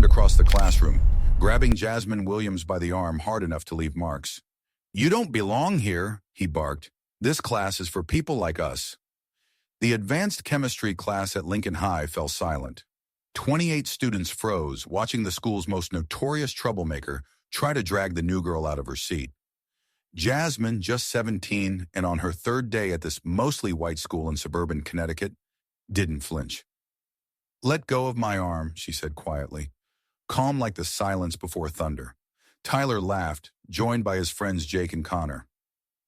across the classroom, grabbing Jasmine Williams by the arm hard enough to leave marks. "You don't belong here," he barked. "This class is for people like us." The advanced chemistry class at Lincoln High fell silent. 28 students froze, watching the school's most notorious troublemaker try to drag the new girl out of her seat. Jasmine, just 17 and on her third day at this mostly white school in suburban Connecticut, didn't flinch. "Let go of my arm," she said quietly, calm like the silence before thunder. Tyler laughed, joined by his friends Jake and Connor.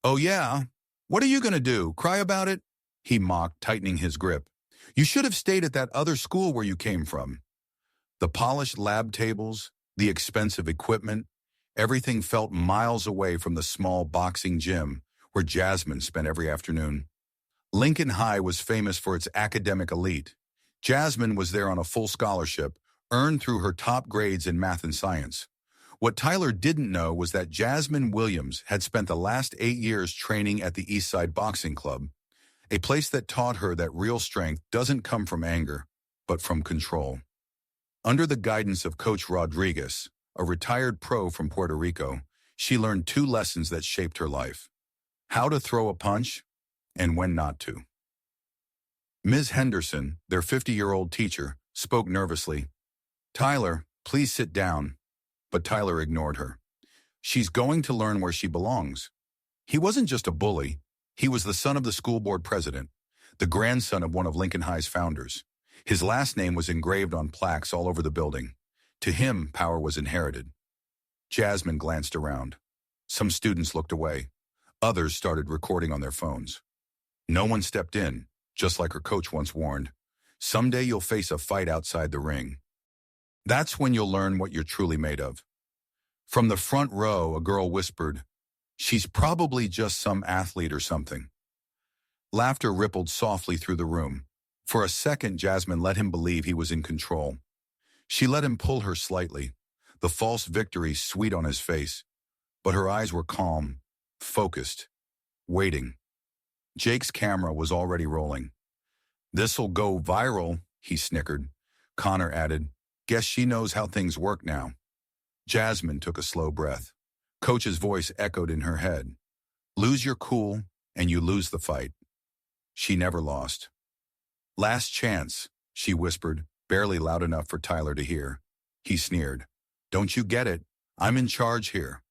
"Oh yeah? What are you going to do, cry about it?" he mocked, tightening his grip. "You should have stayed at that other school where you came from." The polished lab tables, the expensive equipment, everything felt miles away from the small boxing gym where Jasmine spent every afternoon. Lincoln High was famous for its academic elite. Jasmine was there on a full scholarship, earned through her top grades in math and science. What Tyler didn't know was that Jasmine Williams had spent the last 8 years training at the Eastside Boxing Club, a place that taught her that real strength doesn't come from anger, but from control. Under the guidance of Coach Rodriguez, a retired pro from Puerto Rico, she learned 2 lessons that shaped her life: how to throw a punch and when not to. Ms. Henderson, their 50-year-old teacher, spoke nervously. "Tyler, please sit down." But Tyler ignored her. "She's going to learn where she belongs." He wasn't just a bully. He was the son of the school board president, the grandson of one of Lincoln High's founders. His last name was engraved on plaques all over the building. To him, power was inherited. Jasmine glanced around. Some students looked away. Others started recording on their phones. No one stepped in, just like her coach once warned. "Someday you'll face a fight outside the ring. That's when you'll learn what you're truly made of." From the front row, a girl whispered, "She's probably just some athlete or something." Laughter rippled softly through the room. For a second, Jasmine let him believe he was in control. She let him pull her slightly, the false victory sweet on his face. But her eyes were calm, focused, waiting. Jake's camera was already rolling. "This'll go viral," he snickered. Connor added, "Guess she knows how things work now." Jasmine took a slow breath. Coach's voice echoed in her head. "Lose your cool, and you lose the fight." She never lost. "Last chance," she whispered, barely loud enough for Tyler to hear. He sneered. "Don't you get it? I'm in charge here."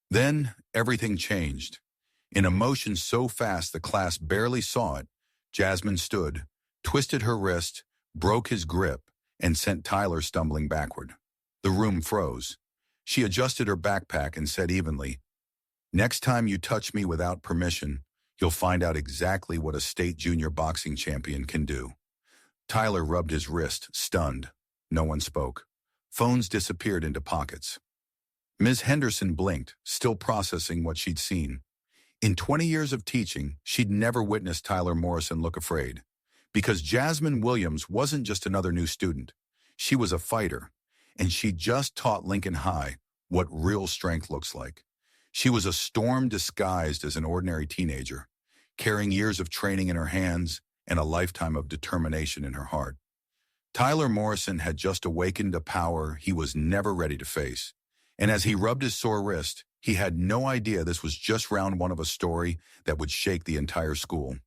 Then everything changed. In a motion so fast the class barely saw it, Jasmine stood, twisted her wrist, broke his grip, and sent Tyler stumbling backward. The room froze. She adjusted her backpack and said evenly, "Next time you touch me without permission, you'll find out exactly what a state junior boxing champion can do." Tyler rubbed his wrist, stunned. No one spoke. Phones disappeared into pockets. Ms. Henderson blinked, still processing what she'd seen. In 20 years of teaching, she'd never witnessed Tyler Morrison look afraid. Because Jasmine Williams wasn't just another new student. She was a fighter, and she just taught Lincoln High what real strength looks like. She was a storm disguised as an ordinary teenager, carrying years of training in her hands and a lifetime of determination in her heart. Tyler Morrison had just awakened a power he was never ready to face. And as he rubbed his sore wrist, he had no idea this was just round 1 of a story that would shake the entire school.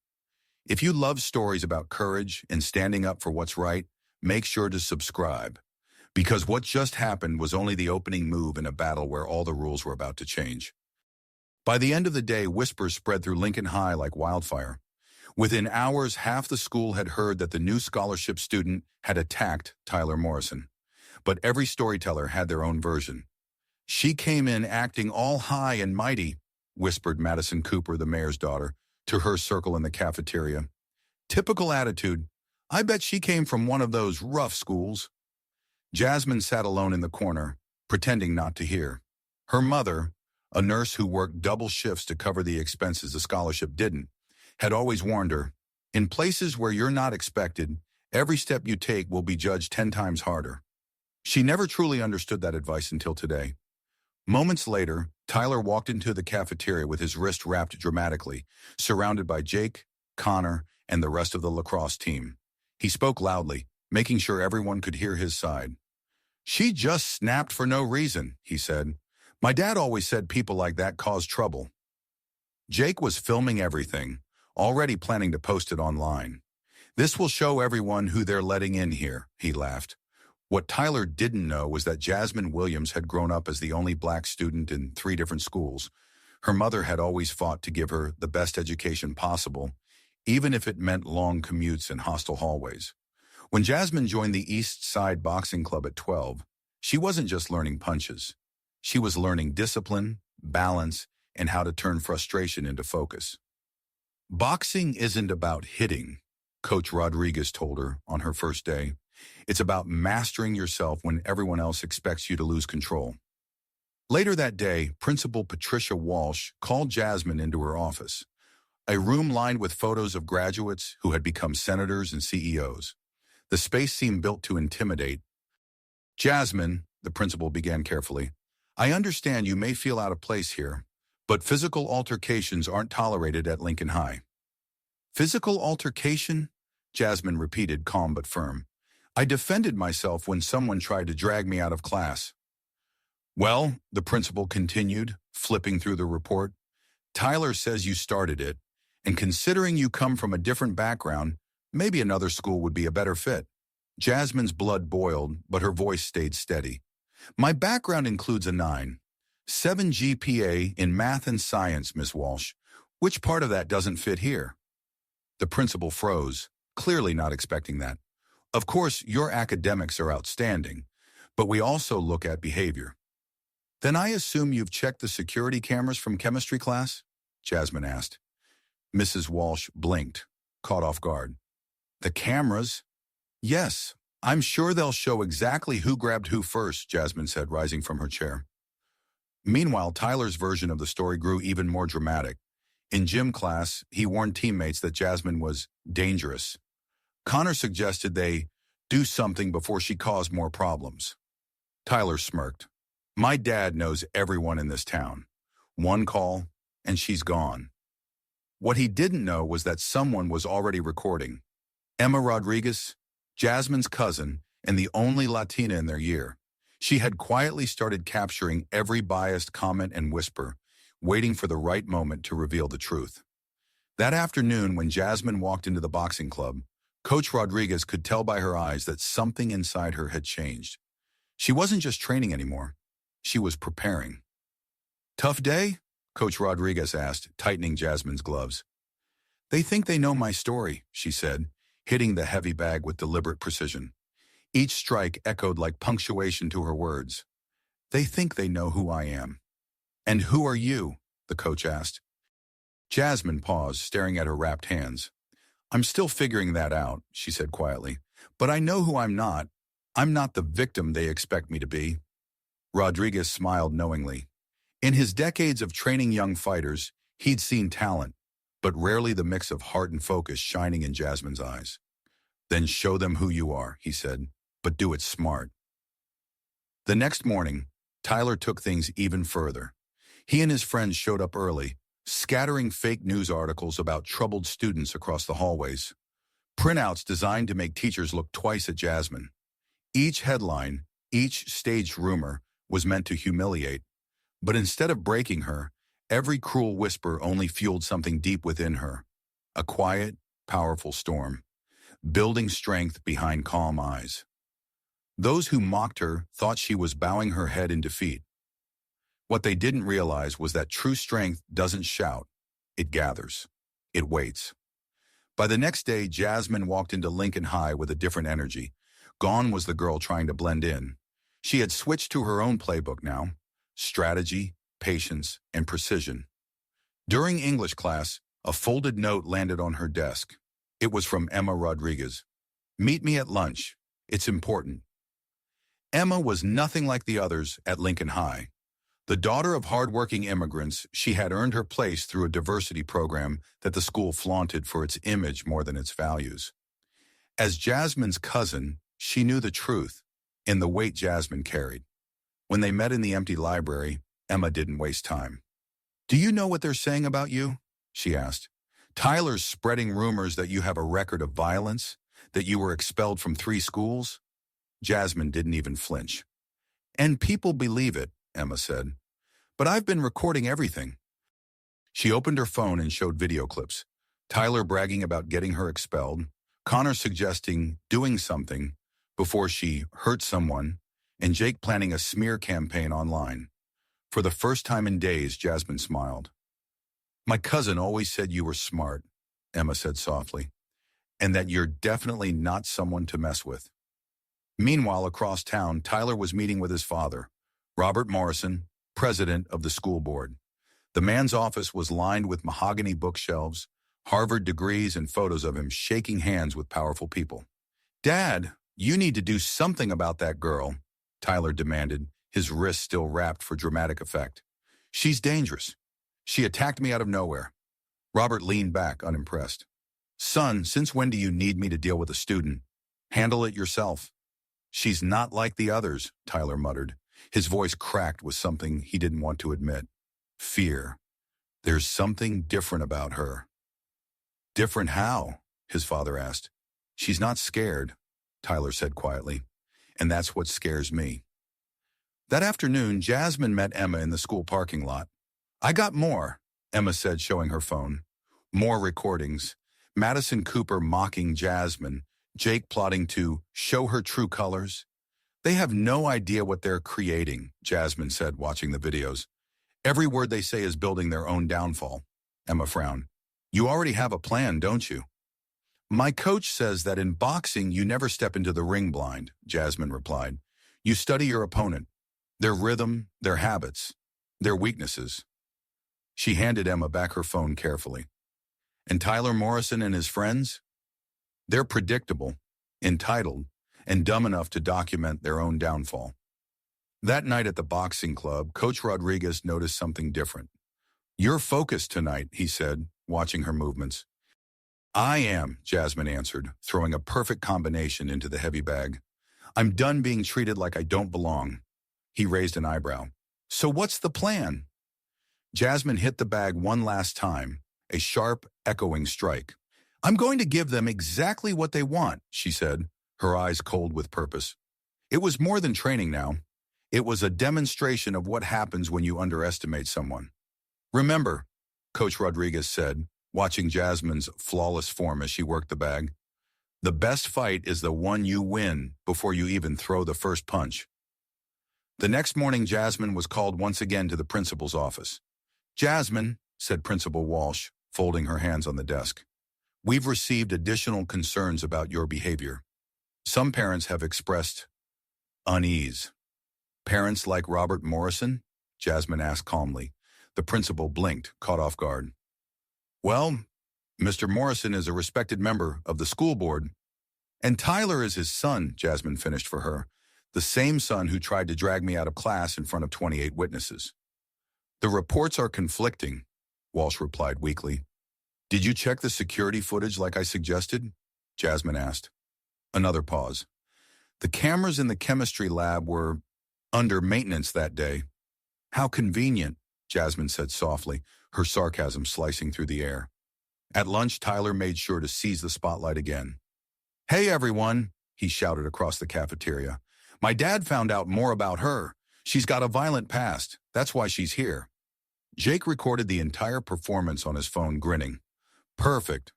If you love stories about courage and standing up for what's right, make sure to subscribe. Because what just happened was only the opening move in a battle where all the rules were about to change. By the end of the day, whispers spread through Lincoln High like wildfire. Within hours, half the school had heard that the new scholarship student had attacked Tyler Morrison. But every storyteller had their own version. "She came in acting all high and mighty," whispered Madison Cooper, the mayor's daughter, to her circle in the cafeteria. "Typical attitude. I bet she came from one of those rough schools." Jasmine sat alone in the corner, pretending not to hear. Her mother, a nurse who worked double shifts to cover the expenses the scholarship didn't, had always warned her, "In places where you're not expected, every step you take will be judged 10 times harder." She never truly understood that advice until today. Moments later, Tyler walked into the cafeteria with his wrist wrapped dramatically, surrounded by Jake, Connor, and the rest of the lacrosse team. He spoke loudly, making sure everyone could hear his side. She just snapped for no reason, he said. My dad always said people like that cause trouble. Jake was filming everything, already planning to post it online. This will show everyone who they're letting in here, he laughed. What Tyler didn't know was that Jasmine Williams had grown up as the only black student in 3 different schools. Her mother had always fought to give her the best education possible, even if it meant long commutes and hostile hallways. When Jasmine joined the East Side Boxing Club at 12, she wasn't just learning punches. She was learning discipline, balance, and how to turn frustration into focus. Boxing isn't about hitting, Coach Rodriguez told her on her first day. It's about mastering yourself when everyone else expects you to lose control. Later that day, Principal Patricia Walsh called Jasmine into her office, a room lined with photos of graduates who had become senators and CEOs. The space seemed built to intimidate. Jasmine, the principal began carefully, I understand you may feel out of place here, but physical altercations aren't tolerated at Lincoln High. Physical altercation? Jasmine repeated, calm but firm. I defended myself when someone tried to drag me out of class. Well, the principal continued, flipping through the report, Tyler says you started it, and considering you come from a different background, maybe another school would be a better fit. Jasmine's blood boiled, but her voice stayed steady. My background includes a 9.7 GPA in math and science, Miss Walsh. Which part of that doesn't fit here? The principal froze, clearly not expecting that. Of course, your academics are outstanding, but we also look at behavior. Then I assume you've checked the security cameras from chemistry class? Jasmine asked. Mrs. Walsh blinked, caught off guard. The cameras? Yes, I'm sure they'll show exactly who grabbed who first, Jasmine said, rising from her chair. Meanwhile, Tyler's version of the story grew even more dramatic. In gym class, he warned teammates that Jasmine was dangerous. Connor suggested they do something before she caused more problems. Tyler smirked. My dad knows everyone in this town. One call, and she's gone. What he didn't know was that someone was already recording. Emma Rodriguez, Jasmine's cousin, and the only Latina in their year. She had quietly started capturing every biased comment and whisper, waiting for the right moment to reveal the truth. That afternoon, when Jasmine walked into the boxing club, Coach Rodriguez could tell by her eyes that something inside her had changed. She wasn't just training anymore. She was preparing. Tough day? Coach Rodriguez asked, tightening Jasmine's gloves. They think they know my story, she said, hitting the heavy bag with deliberate precision. Each strike echoed like punctuation to her words. They think they know who I am. And who are you? The coach asked. Jasmine paused, staring at her wrapped hands. I'm still figuring that out, she said quietly. But I know who I'm not. I'm not the victim they expect me to be. Rodriguez smiled knowingly. In his decades of training young fighters, he'd seen talent, but rarely the mix of heart and focus shining in Jasmine's eyes. Then show them who you are, he said, but do it smart. The next morning, Tyler took things even further. He and his friends showed up early, scattering fake news articles about troubled students across the hallways. Printouts designed to make teachers look twice at Jasmine. Each headline, each staged rumor, was meant to humiliate. But instead of breaking her, every cruel whisper only fueled something deep within her. A quiet, powerful storm, building strength behind calm eyes. Those who mocked her thought she was bowing her head in defeat. What they didn't realize was that true strength doesn't shout. It gathers. It waits. By the next day, Jasmine walked into Lincoln High with a different energy. Gone was the girl trying to blend in. She had switched to her own playbook now. Strategy, patience, and precision. During English class, a folded note landed on her desk. It was from Emma Rodriguez. Meet me at lunch. It's important. Emma was nothing like the others at Lincoln High. The daughter of hardworking immigrants, she had earned her place through a diversity program that the school flaunted for its image more than its values. As Jasmine's cousin, she knew the truth in the weight Jasmine carried. When they met in the empty library, Emma didn't waste time. Do you know what they're saying about you? She asked. Tyler's spreading rumors that you have a record of violence, that you were expelled from 3 schools. Jasmine didn't even flinch. And people believe it, Emma said. But I've been recording everything. She opened her phone and showed video clips. Tyler bragging about getting her expelled, Connor suggesting doing something before she hurt someone, and Jake planning a smear campaign online. For the first time in days, Jasmine smiled. My cousin always said you were smart, Emma said softly, and that you're definitely not someone to mess with. Meanwhile, across town, Tyler was meeting with his father, Robert Morrison, president of the school board. The man's office was lined with mahogany bookshelves, Harvard degrees, and photos of him shaking hands with powerful people. Dad, you need to do something about that girl, Tyler demanded, his wrist still wrapped for dramatic effect. She's dangerous. She attacked me out of nowhere. Robert leaned back, unimpressed. Son, since when do you need me to deal with a student? Handle it yourself. She's not like the others, Tyler muttered. His voice cracked with something he didn't want to admit. Fear. There's something different about her. Different how? His father asked. She's not scared, Tyler said quietly, and that's what scares me. That afternoon, Jasmine met Emma in the school parking lot. I got more, Emma said, showing her phone. More recordings. Madison Cooper mocking Jasmine, Jake plotting to show her true colors. They have no idea what they're creating, Jasmine said, watching the videos. Every word they say is building their own downfall. Emma frowned. You already have a plan, don't you? My coach says that in boxing you never step into the ring blind, Jasmine replied. You study your opponent, their rhythm, their habits, their weaknesses. She handed Emma back her phone carefully. And Tyler Morrison and his friends? They're predictable, entitled, and dumb enough to document their own downfall. That night at the boxing club, Coach Rodriguez noticed something different. You're focused tonight, he said, watching her movements. I am, Jasmine answered, throwing a perfect combination into the heavy bag. I'm done being treated like I don't belong. He raised an eyebrow. So what's the plan? Jasmine hit the bag one last time, a sharp, echoing strike. I'm going to give them exactly what they want, she said, her eyes cold with purpose. It was more than training now. It was a demonstration of what happens when you underestimate someone. Remember, Coach Rodriguez said, watching Jasmine's flawless form as she worked the bag, the best fight is the one you win before you even throw the first punch. The next morning, Jasmine was called once again to the principal's office. Jasmine, said Principal Walsh, folding her hands on the desk, we've received additional concerns about your behavior. Some parents have expressed unease. Parents like Robert Morrison? Jasmine asked calmly. The principal blinked, caught off guard. Well, Mr. Morrison is a respected member of the school board, and Tyler is his son, Jasmine finished for her, the same son who tried to drag me out of class in front of 28 witnesses. The reports are conflicting, Walsh replied weakly. Did you check the security footage like I suggested? Jasmine asked. Another pause. The cameras in the chemistry lab were under maintenance that day. How convenient, Jasmine said softly, her sarcasm slicing through the air. At lunch, Tyler made sure to seize the spotlight again. Hey, everyone, he shouted across the cafeteria. My dad found out more about her. She's got a violent past. That's why she's here. Jake recorded the entire performance on his phone, grinning. Perfect.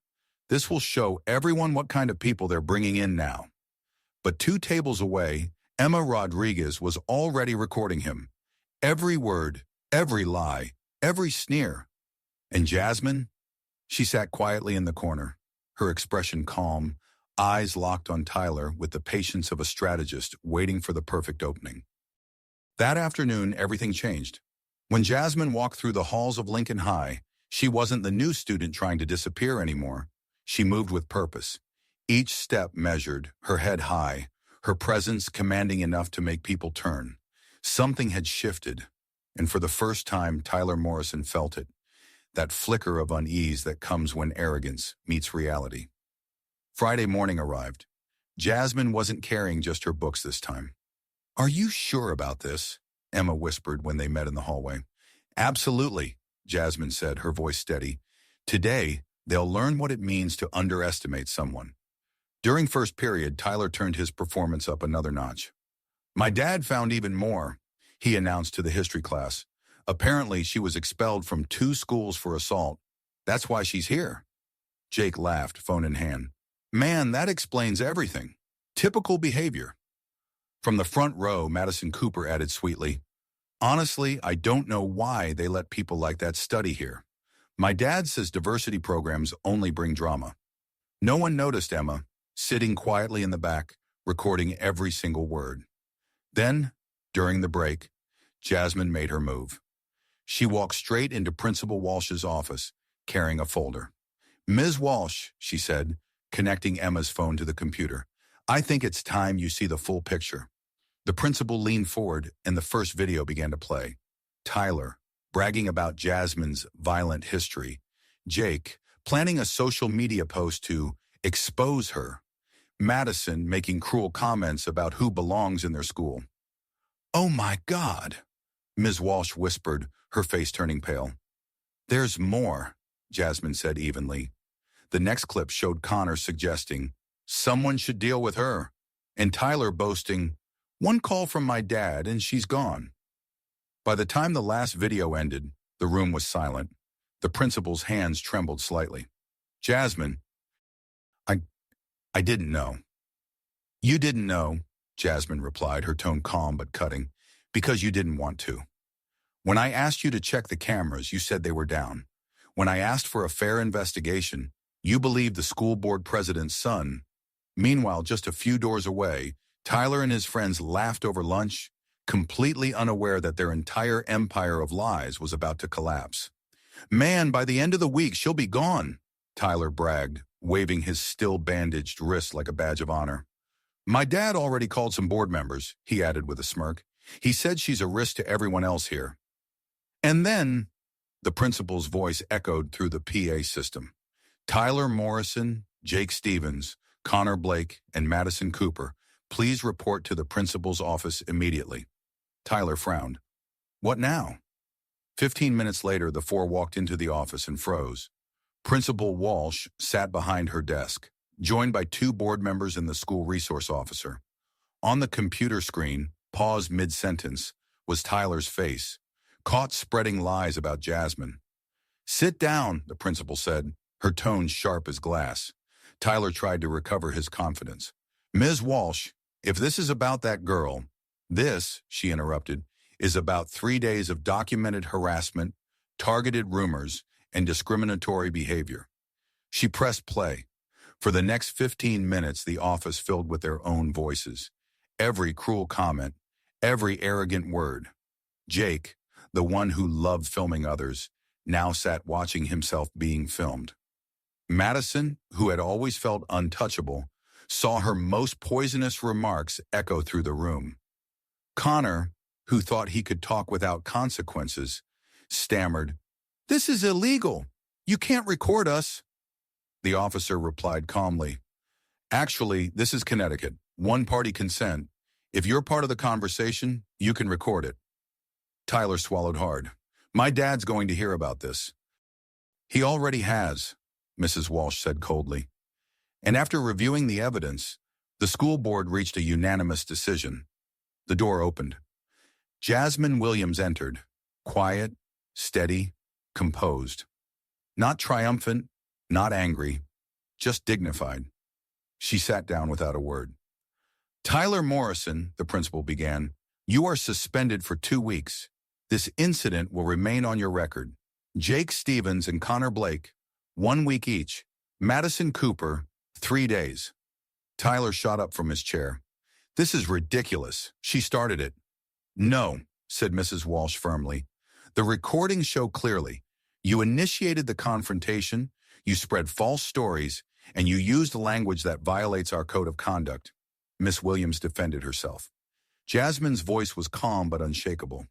This will show everyone what kind of people they're bringing in now. But 2 tables away, Emma Rodriguez was already recording him. Every word, every lie, every sneer. And Jasmine? She sat quietly in the corner, her expression calm, eyes locked on Tyler with the patience of a strategist waiting for the perfect opening. That afternoon, everything changed. When Jasmine walked through the halls of Lincoln High, she wasn't the new student trying to disappear anymore. She moved with purpose. Each step measured, her head high, her presence commanding enough to make people turn. Something had shifted, and for the first time, Tyler Morrison felt it. That flicker of unease that comes when arrogance meets reality. Friday morning arrived. Jasmine wasn't carrying just her books this time. Are you sure about this? Emma whispered when they met in the hallway. Absolutely, Jasmine said, her voice steady. Today, they'll learn what it means to underestimate someone. During first period, Tyler turned his performance up another notch. My dad found even more, he announced to the history class. Apparently, she was expelled from 2 schools for assault. That's why she's here. Jake laughed, phone in hand. Man, that explains everything. Typical behavior. From the front row, Madison Cooper added sweetly, honestly, I don't know why they let people like that study here. My dad says diversity programs only bring drama. No one noticed Emma, sitting quietly in the back, recording every single word. Then, during the break, Jasmine made her move. She walked straight into Principal Walsh's office, carrying a folder. Ms. Walsh, she said, connecting Emma's phone to the computer, I think it's time you see the full picture. The principal leaned forward and the first video began to play. Tyler, bragging about Jasmine's violent history. Jake, planning a social media post to expose her. Madison making cruel comments about who belongs in their school. Oh my God, Ms. Walsh whispered, her face turning pale. There's more, Jasmine said evenly. The next clip showed Connor suggesting, someone should deal with her, and Tyler boasting, one call from my dad and she's gone. By the time the last video ended, the room was silent. The principal's hands trembled slightly. Jasmine, I didn't know. You didn't know, Jasmine replied, her tone calm but cutting, because you didn't want to. When I asked you to check the cameras, you said they were down. When I asked for a fair investigation, you believed the school board president's son. Meanwhile, just a few doors away, Tyler and his friends laughed over lunch, completely unaware that their entire empire of lies was about to collapse. Man, by the end of the week, she'll be gone, Tyler bragged, waving his still bandaged wrist like a badge of honor. My dad already called some board members, he added with a smirk. He said she's a risk to everyone else here. And then, the principal's voice echoed through the PA system. Tyler Morrison, Jake Stevens, Connor Blake, and Madison Cooper, please report to the principal's office immediately. Tyler frowned. What now? 15 minutes later, the 4 walked into the office and froze. Principal Walsh sat behind her desk, joined by 2 board members and the school resource officer. On the computer screen, paused mid-sentence, was Tyler's face, caught spreading lies about Jasmine. Sit down, the principal said, her tone sharp as glass. Tyler tried to recover his confidence. Ms. Walsh, if this is about that girl, this, she interrupted, is about 3 days of documented harassment, targeted rumors, and discriminatory behavior. She pressed play. For the next 15 minutes, the office filled with their own voices. Every cruel comment, every arrogant word. Jake, the one who loved filming others, now sat watching himself being filmed. Madison, who had always felt untouchable, saw her most poisonous remarks echo through the room. Connor, who thought he could talk without consequences, stammered, "This is illegal. You can't record us." The officer replied calmly, "Actually, this is Connecticut. One-party consent. If you're part of the conversation, you can record it." Tyler swallowed hard. "My dad's going to hear about this." "He already has," Mrs. Walsh said coldly. And after reviewing the evidence, the school board reached a unanimous decision. The door opened. Jasmine Williams entered, quiet, steady, composed. Not triumphant, not angry, just dignified. She sat down without a word. "Tyler Morrison," the principal began, "you are suspended for 2 weeks. This incident will remain on your record. Jake Stevens and Connor Blake, 1 week each. Madison Cooper, 3 days. Tyler shot up from his chair. "This is ridiculous. She started it." "No," said Mrs. Walsh firmly. "The recordings show clearly. You initiated the confrontation, you spread false stories, and you used language that violates our code of conduct." Miss Williams defended herself. Jasmine's voice was calm but unshakable.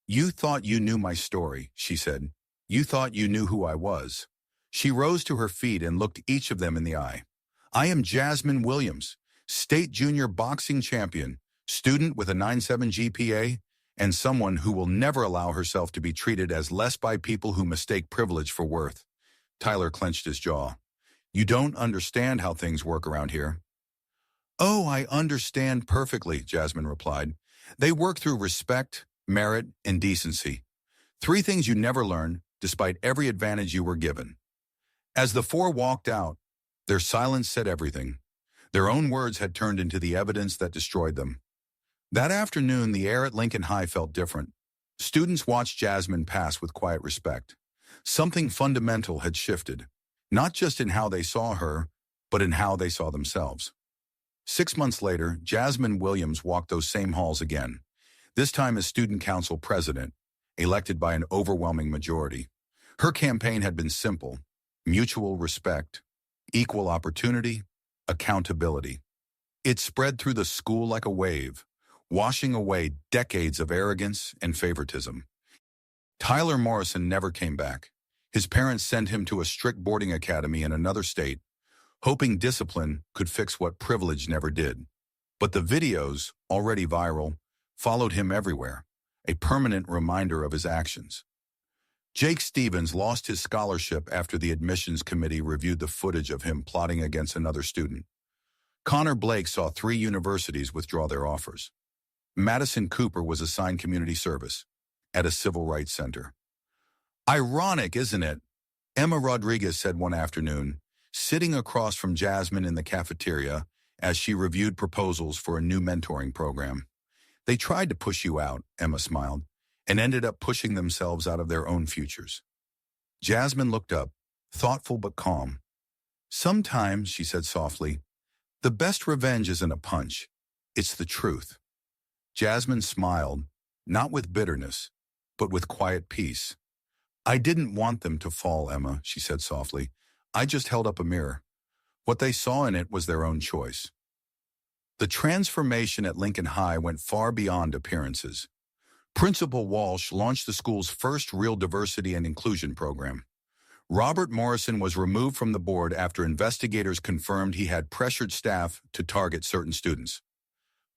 "You thought you knew my story," she said. "You thought you knew who I was." She rose to her feet and looked each of them in the eye. "I am Jasmine Williams, state junior boxing champion, student with a 9.7 GPA, and someone who will never allow herself to be treated as less by people who mistake privilege for worth." Tyler clenched his jaw. "You don't understand how things work around here." Oh, I understand perfectly, Jasmine replied. They work through respect, merit, and decency. Three things you never learn, despite every advantage you were given. As the four walked out, their silence said everything. Their own words had turned into the evidence that destroyed them. That afternoon, the air at Lincoln High felt different. Students watched Jasmine pass with quiet respect. Something fundamental had shifted, not just in how they saw her, but in how they saw themselves. 6 months later, Jasmine Williams walked those same halls again, this time as student council president, elected by an overwhelming majority. Her campaign had been simple: mutual respect, equal opportunity, accountability. It spread through the school like a wave, washing away decades of arrogance and favoritism. Tyler Morrison never came back. His parents sent him to a strict boarding academy in another state, hoping discipline could fix what privilege never did. But the videos, already viral, followed him everywhere, a permanent reminder of his actions. Jake Stevens lost his scholarship after the admissions committee reviewed the footage of him plotting against another student. Connor Blake saw 3 universities withdraw their offers. Madison Cooper was assigned community service at a civil rights center. Ironic, isn't it? Emma Rodriguez said one afternoon, sitting across from Jasmine in the cafeteria as she reviewed proposals for a new mentoring program. They tried to push you out, Emma smiled, and ended up pushing themselves out of their own futures. Jasmine looked up, thoughtful but calm. Sometimes, she said softly, the best revenge isn't a punch, it's the truth. Jasmine smiled, not with bitterness, but with quiet peace. I didn't want them to fall, Emma, she said softly. I just held up a mirror. What they saw in it was their own choice. The transformation at Lincoln High went far beyond appearances. Principal Walsh launched the school's first real diversity and inclusion program. Robert Morrison was removed from the board after investigators confirmed he had pressured staff to target certain students.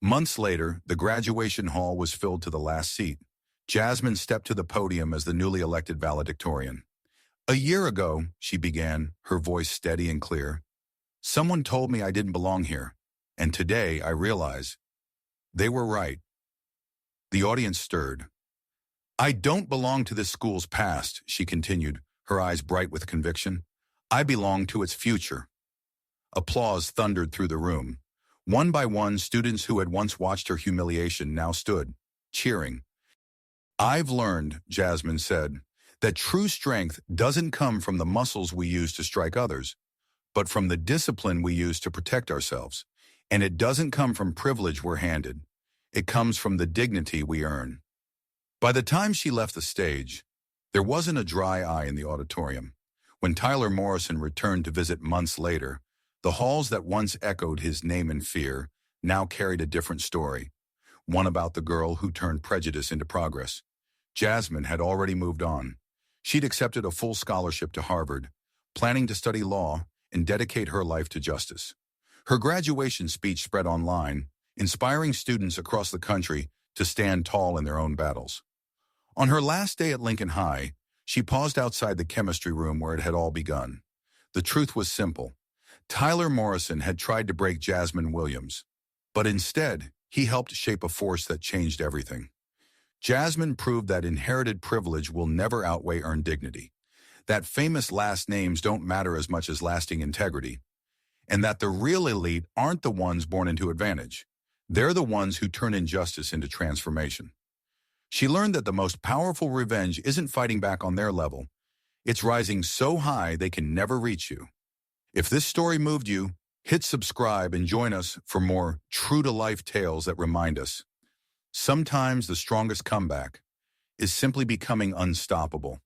Months later, the graduation hall was filled to the last seat. Jasmine stepped to the podium as the newly elected valedictorian. A year ago, she began, her voice steady and clear, someone told me I didn't belong here, and today I realize they were right. The audience stirred. I don't belong to this school's past, she continued, her eyes bright with conviction. I belong to its future. Applause thundered through the room. One by one, students who had once watched her humiliation now stood, cheering. I've learned, Jasmine said, that true strength doesn't come from the muscles we use to strike others, but from the discipline we use to protect ourselves. And it doesn't come from privilege we're handed. It comes from the dignity we earn. By the time she left the stage, there wasn't a dry eye in the auditorium. When Tyler Morrison returned to visit months later, the halls that once echoed his name in fear now carried a different story, one about the girl who turned prejudice into progress. Jasmine had already moved on. She'd accepted a full scholarship to Harvard, planning to study law and dedicate her life to justice. Her graduation speech spread online, inspiring students across the country to stand tall in their own battles. On her last day at Lincoln High, she paused outside the chemistry room where it had all begun. The truth was simple. Tyler Morrison had tried to break Jasmine Williams, but instead, he helped shape a force that changed everything. Jasmine proved that inherited privilege will never outweigh earned dignity, that famous last names don't matter as much as lasting integrity, and that the real elite aren't the ones born into advantage. They're the ones who turn injustice into transformation. She learned that the most powerful revenge isn't fighting back on their level. It's rising so high they can never reach you. If this story moved you, hit subscribe and join us for more true-to-life tales that remind us. Sometimes the strongest comeback is simply becoming unstoppable.